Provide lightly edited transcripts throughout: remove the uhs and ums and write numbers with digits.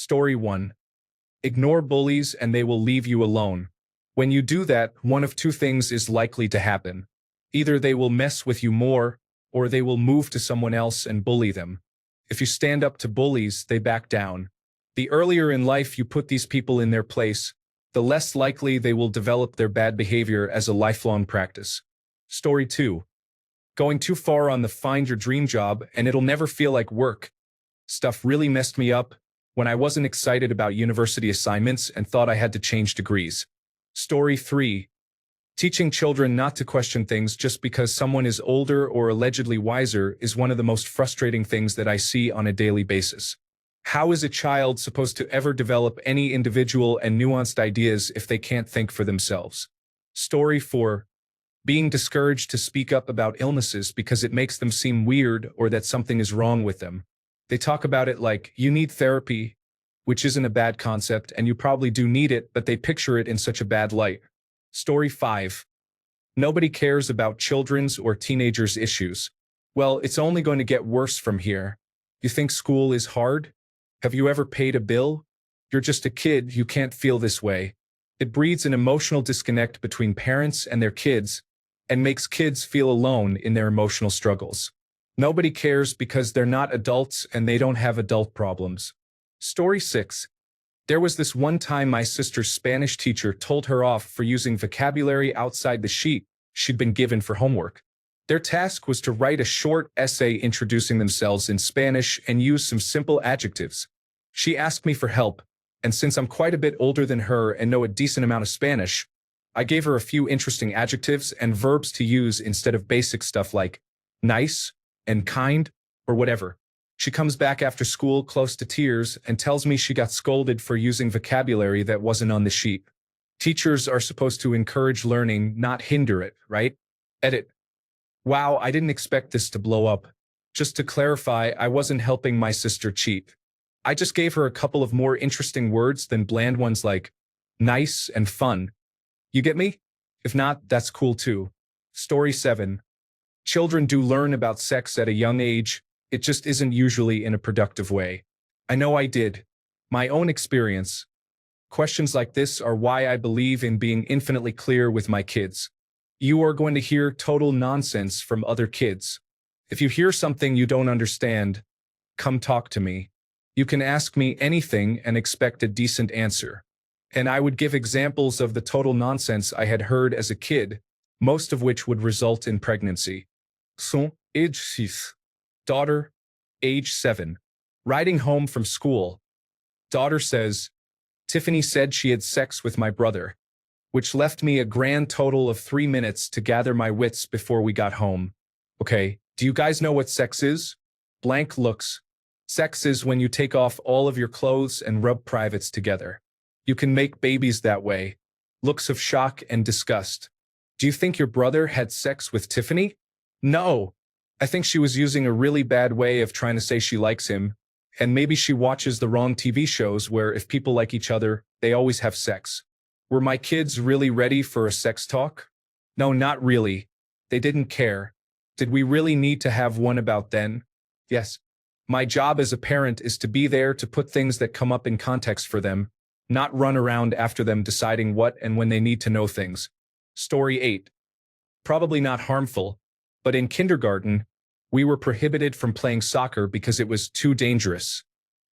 Story 1. Ignore bullies and they will leave you alone. When you do that, one of two things is likely to happen. Either they will mess with you more, or they will move to someone else and bully them. If you stand up to bullies, they back down. The earlier in life you put these people in their place, the less likely they will develop their bad behavior as a lifelong practice. Story 2. Going too far on the find your dream job and it'll never feel like work. Stuff really messed me up when I wasn't excited about university assignments and thought I had to change degrees. Story 3. Teaching children not to question things just because someone is older or allegedly wiser is one of the most frustrating things that I see on a daily basis. How is a child supposed to ever develop any individual and nuanced ideas if they can't think for themselves? Story 4. Being discouraged to speak up about illnesses because it makes them seem weird or that something is wrong with them. They talk about it like, you need therapy, which isn't a bad concept, and you probably do need it, but they picture it in such a bad light. Story 5. Nobody cares about children's or teenagers' issues. Well, it's only going to get worse from here. You think school is hard? Have you ever paid a bill? You're just a kid, you can't feel this way. It breeds an emotional disconnect between parents and their kids, and makes kids feel alone in their emotional struggles. Nobody cares because they're not adults and they don't have adult problems. Story 6. There was this one time my sister's Spanish teacher told her off for using vocabulary outside the sheet she'd been given for homework. Their task was to write a short essay introducing themselves in Spanish and use some simple adjectives. She asked me for help, and since I'm quite a bit older than her and know a decent amount of Spanish, I gave her a few interesting adjectives and verbs to use instead of basic stuff like nice and kind or whatever. She comes back after school close to tears and tells me she got scolded for using vocabulary that wasn't on the sheet. Teachers are supposed to encourage learning, not hinder it, right? Edit. Wow, I didn't expect this to blow up. Just to clarify, I wasn't helping my sister cheat. I just gave her a couple of more interesting words than bland ones like nice and fun. You get me? If not, that's cool too. Story 7. Children do learn about sex at a young age. It just isn't usually in a productive way. I know I did. My own experience. Questions like this are why I believe in being infinitely clear with my kids. You are going to hear total nonsense from other kids. If you hear something you don't understand, come talk to me. You can ask me anything and expect a decent answer. And I would give examples of the total nonsense I had heard as a kid, most of which would result in pregnancy. Son, age 6. Daughter, age 7. Riding home from school. Daughter says, Tiffany said she had sex with my brother, which left me a grand total of 3 minutes to gather my wits before we got home. Okay, do you guys know what sex is? Blank looks. Sex is when you take off all of your clothes and rub privates together. You can make babies that way. Looks of shock and disgust. Do you think your brother had sex with Tiffany? No. I think she was using a really bad way of trying to say she likes him, and maybe she watches the wrong TV shows where if people like each other, they always have sex. Were my kids really ready for a sex talk? No, not really. They didn't care. Did we really need to have one about then? Yes. My job as a parent is to be there to put things that come up in context for them, not run around after them deciding what and when they need to know things. Story 8. Probably not harmful, but in kindergarten, we were prohibited from playing soccer because it was too dangerous.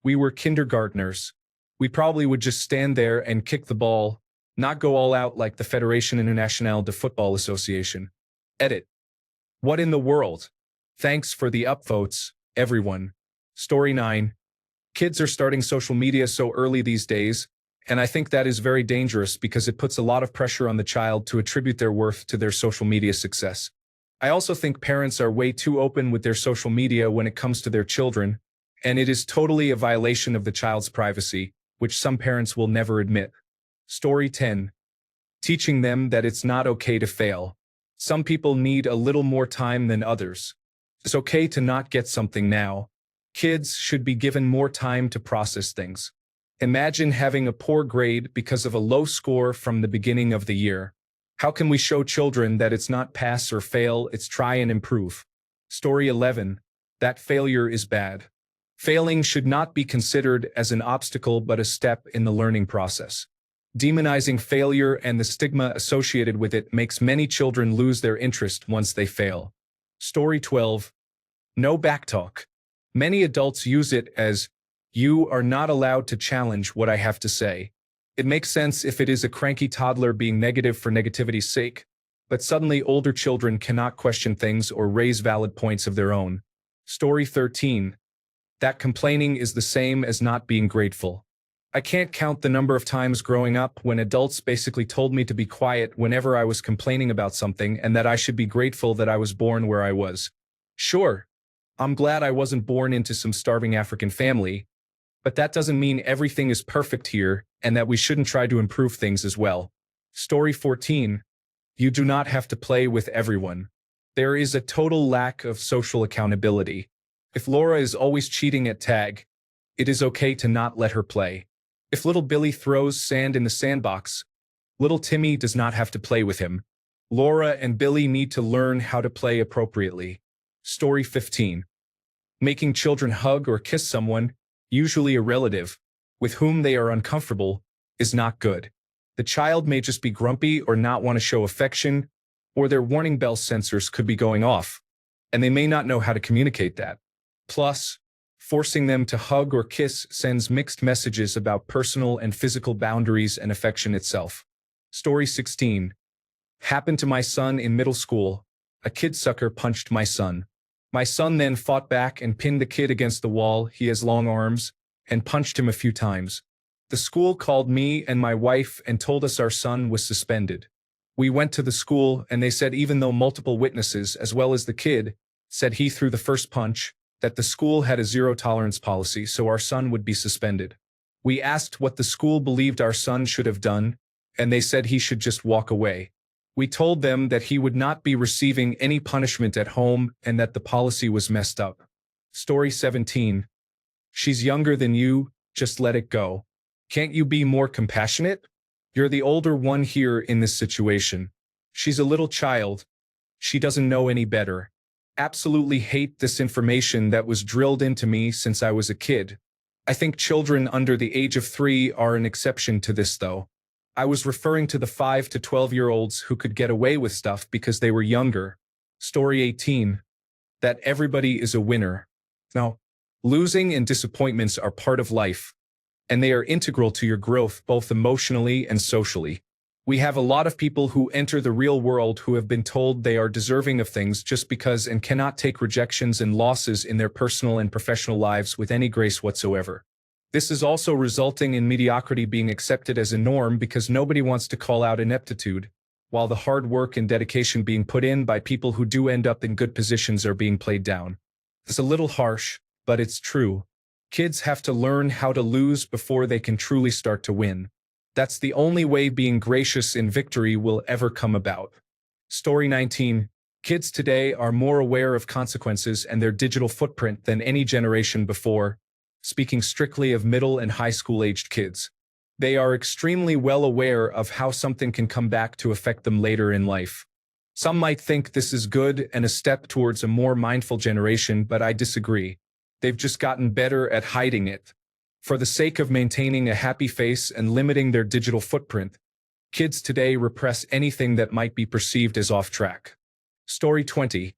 We were kindergartners. We probably would just stand there and kick the ball, not go all out like the Fédération Internationale de Football Association. Edit. What in the world? Thanks for the upvotes, everyone. Story 9. Kids are starting social media so early these days, and I think that is very dangerous because it puts a lot of pressure on the child to attribute their worth to their social media success. I also think parents are way too open with their social media when it comes to their children, and it is totally a violation of the child's privacy, which some parents will never admit. Story 10. Teaching them that it's not okay to fail. Some people need a little more time than others. It's okay to not get something now. Kids should be given more time to process things. Imagine having a poor grade because of a low score from the beginning of the year. How can we show children that it's not pass or fail, it's try and improve? Story 11. That failure is bad. Failing should not be considered as an obstacle but a step in the learning process. Demonizing failure and the stigma associated with it makes many children lose their interest once they fail. Story 12. No backtalk. Many adults use it as, "You are not allowed to challenge what I have to say." It makes sense if it is a cranky toddler being negative for negativity's sake, but suddenly older children cannot question things or raise valid points of their own. Story 13. That complaining is the same as not being grateful. I can't count the number of times growing up when adults basically told me to be quiet whenever I was complaining about something and that I should be grateful that I was born where I was. Sure, I'm glad I wasn't born into some starving African family, but that doesn't mean everything is perfect here and that we shouldn't try to improve things as well. Story 14. You do not have to play with everyone. There is a total lack of social accountability. If Laura is always cheating at tag, it is okay to not let her play. If little Billy throws sand in the sandbox, little Timmy does not have to play with him. Laura and Billy need to learn how to play appropriately. Story 15. Making children hug or kiss someone, usually a relative, with whom they are uncomfortable, is not good. The child may just be grumpy or not want to show affection, or their warning bell sensors could be going off, and they may not know how to communicate that. Plus, forcing them to hug or kiss sends mixed messages about personal and physical boundaries and affection itself. Story 16. Happened to my son in middle school. A kid sucker punched my son. My son then fought back and pinned the kid against the wall, he has long arms, and punched him a few times. The school called me and my wife and told us our son was suspended. We went to the school and they said even though multiple witnesses, as well as the kid, said he threw the first punch, that the school had a zero-tolerance policy, so our son would be suspended. We asked what the school believed our son should have done, and they said he should just walk away. We told them that he would not be receiving any punishment at home and that the policy was messed up. Story 17. She's younger than you, just let it go. Can't you be more compassionate? You're the older one here in this situation. She's a little child. She doesn't know any better. Absolutely hate this information that was drilled into me since I was a kid. I think children under the age of 3 are an exception to this though. I was referring to the 5 to 12-year-olds who could get away with stuff because they were younger. Story 18. That everybody is a winner. No, losing and disappointments are part of life, and they are integral to your growth both emotionally and socially. We have a lot of people who enter the real world who have been told they are deserving of things just because and cannot take rejections and losses in their personal and professional lives with any grace whatsoever. This is also resulting in mediocrity being accepted as a norm because nobody wants to call out ineptitude, while the hard work and dedication being put in by people who do end up in good positions are being played down. It's a little harsh, but it's true. Kids have to learn how to lose before they can truly start to win. That's the only way being gracious in victory will ever come about. Story 19. Kids today are more aware of consequences and their digital footprint than any generation before, speaking strictly of middle and high school-aged kids. They are extremely well aware of how something can come back to affect them later in life. Some might think this is good and a step towards a more mindful generation, but I disagree. They've just gotten better at hiding it. For the sake of maintaining a happy face and limiting their digital footprint, kids today repress anything that might be perceived as off track. Story 20.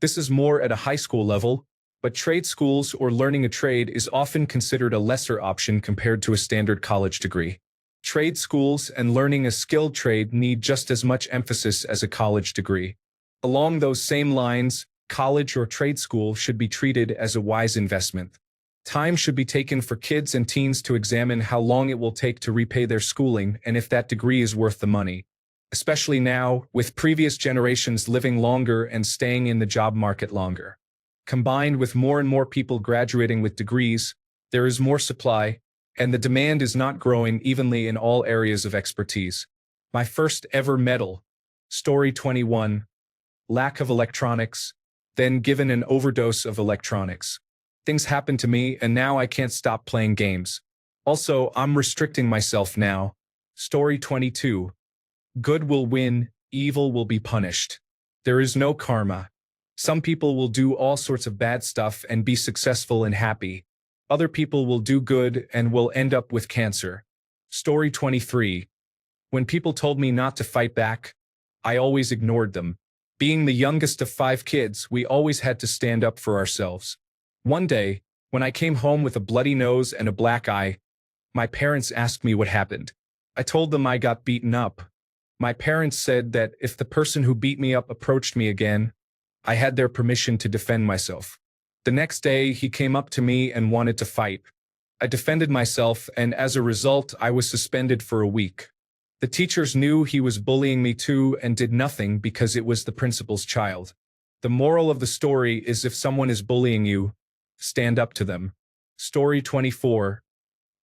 This is more at a high school level, but trade schools or learning a trade is often considered a lesser option compared to a standard college degree. Trade schools and learning a skilled trade need just as much emphasis as a college degree. Along those same lines, college or trade school should be treated as a wise investment. Time should be taken for kids and teens to examine how long it will take to repay their schooling and if that degree is worth the money. Especially now, with previous generations living longer and staying in the job market longer. Combined with more and more people graduating with degrees, there is more supply, and the demand is not growing evenly in all areas of expertise. My first ever medal. Story 21. Lack of electronics, then given an overdose of electronics. Things happened to me and now I can't stop playing games. Also, I'm restricting myself now. Story 22. Good will win, evil will be punished. There is no karma. Some people will do all sorts of bad stuff and be successful and happy. Other people will do good and will end up with cancer. Story 23. When people told me not to fight back, I always ignored them. Being the youngest of 5 kids, we always had to stand up for ourselves. One day, when I came home with a bloody nose and a black eye, my parents asked me what happened. I told them I got beaten up. My parents said that if the person who beat me up approached me again, I had their permission to defend myself. The next day, he came up to me and wanted to fight. I defended myself, and as a result, I was suspended for a week. The teachers knew he was bullying me too and did nothing because it was the principal's child. The moral of the story is if someone is bullying you, stand up to them. Story 24.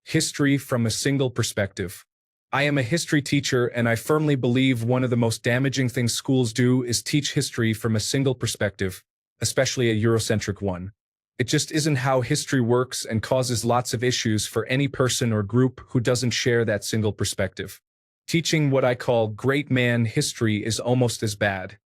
History from a single perspective. I am a history teacher, and I firmly believe one of the most damaging things schools do is teach history from a single perspective, especially a Eurocentric one. It just isn't how history works and causes lots of issues for any person or group who doesn't share that single perspective. Teaching what I call great man history is almost as bad.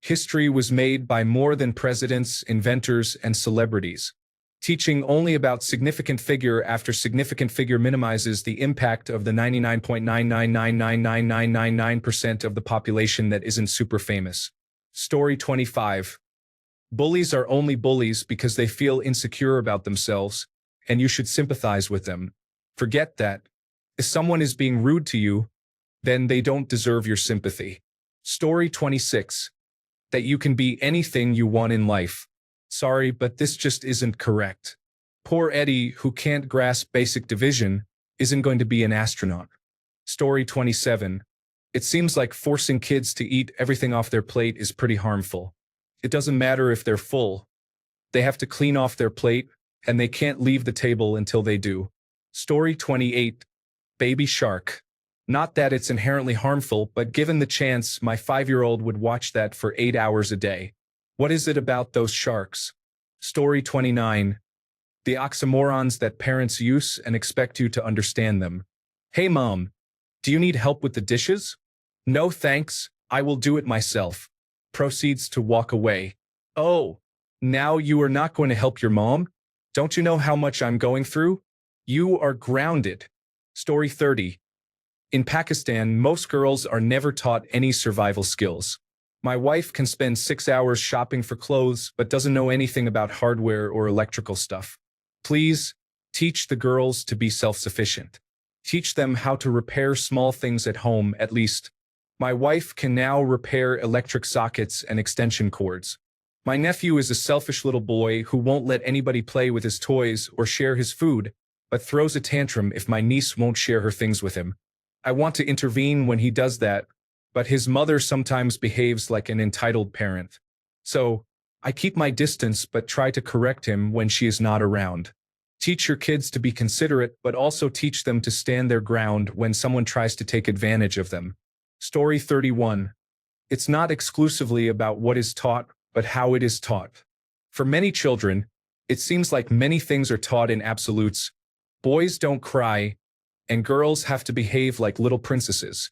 History was made by more than presidents, inventors, and celebrities. Teaching only about significant figure after significant figure minimizes the impact of the 99.9999999% of the population that isn't super famous. Story 25. Bullies are only bullies because they feel insecure about themselves, and you should sympathize with them. Forget that. If someone is being rude to you, then they don't deserve your sympathy. Story 26. That you can be anything you want in life. Sorry, but this just isn't correct. Poor Eddie, who can't grasp basic division, isn't going to be an astronaut. Story 27. It seems like forcing kids to eat everything off their plate is pretty harmful. It doesn't matter if they're full. They have to clean off their plate, and they can't leave the table until they do. Story 28. Baby Shark. Not that it's inherently harmful, but given the chance, my 5-year-old would watch that for 8 hours a day. What is it about those sharks? Story 29. The oxymorons that parents use and expect you to understand them. Hey mom, do you need help with the dishes? No thanks, I will do it myself. Proceeds to walk away. Oh, now you are not going to help your mom? Don't you know how much I'm going through? You are grounded. Story 30. In Pakistan, most girls are never taught any survival skills. My wife can spend 6 hours shopping for clothes but doesn't know anything about hardware or electrical stuff. Please, teach the girls to be self-sufficient. Teach them how to repair small things at home, at least. My wife can now repair electric sockets and extension cords. My nephew is a selfish little boy who won't let anybody play with his toys or share his food, but throws a tantrum if my niece won't share her things with him. I want to intervene when he does that, but his mother sometimes behaves like an entitled parent. So, I keep my distance but try to correct him when she is not around. Teach your kids to be considerate, but also teach them to stand their ground when someone tries to take advantage of them. Story 31. It's not exclusively about what is taught, but how it is taught. For many children, it seems like many things are taught in absolutes. Boys don't cry, and girls have to behave like little princesses.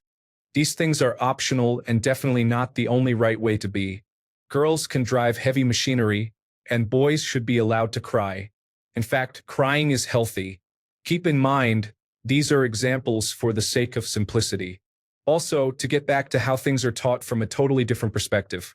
These things are optional and definitely not the only right way to be. Girls can drive heavy machinery, and boys should be allowed to cry. In fact, crying is healthy. Keep in mind, these are examples for the sake of simplicity. Also, to get back to how things are taught from a totally different perspective.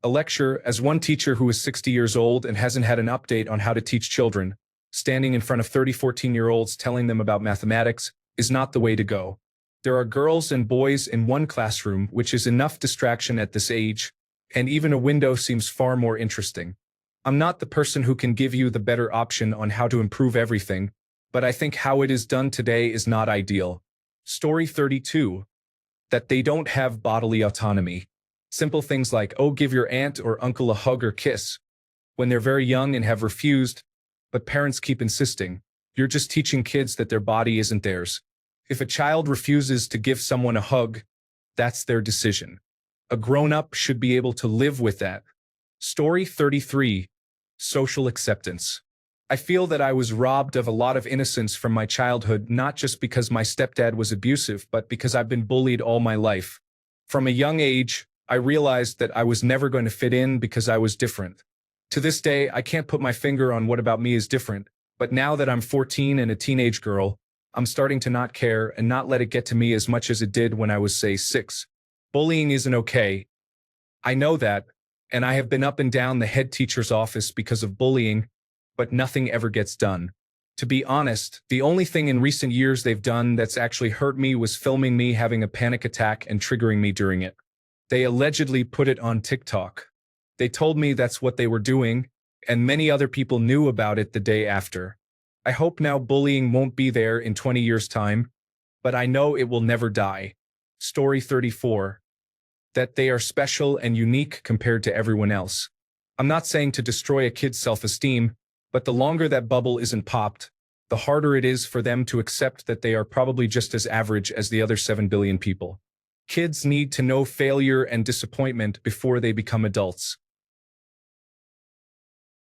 A lecture, as one teacher who is 60 years old and hasn't had an update on how to teach children, standing in front of 30 14-year-olds telling them about mathematics, is not the way to go. There are girls and boys in one classroom, which is enough distraction at this age, and even a window seems far more interesting. I'm not the person who can give you the better option on how to improve everything, but I think how it is done today is not ideal. Story 32. That they don't have bodily autonomy. Simple things like, oh, give your aunt or uncle a hug or kiss, when they're very young and have refused, but parents keep insisting. You're just teaching kids that their body isn't theirs. If a child refuses to give someone a hug, that's their decision. A grown-up should be able to live with that. Story 33. Social acceptance. I feel that I was robbed of a lot of innocence from my childhood, not just because my stepdad was abusive, but because I've been bullied all my life. From a young age, I realized that I was never going to fit in because I was different. To this day, I can't put my finger on what about me is different, but now that I'm 14 and a teenage girl, I'm starting to not care and not let it get to me as much as it did when I was, say, 6. Bullying isn't okay. I know that, and I have been up and down the head teacher's office because of bullying, but nothing ever gets done. To be honest, the only thing in recent years they've done that's actually hurt me was filming me having a panic attack and triggering me during it. They allegedly put it on TikTok. They told me that's what they were doing, and many other people knew about it the day after. I hope now bullying won't be there in 20 years' time, but I know it will never die. Story 34. That they are special and unique compared to everyone else. I'm not saying to destroy a kid's self-esteem, but the longer that bubble isn't popped, the harder it is for them to accept that they are probably just as average as the other 7 billion people. Kids need to know failure and disappointment before they become adults.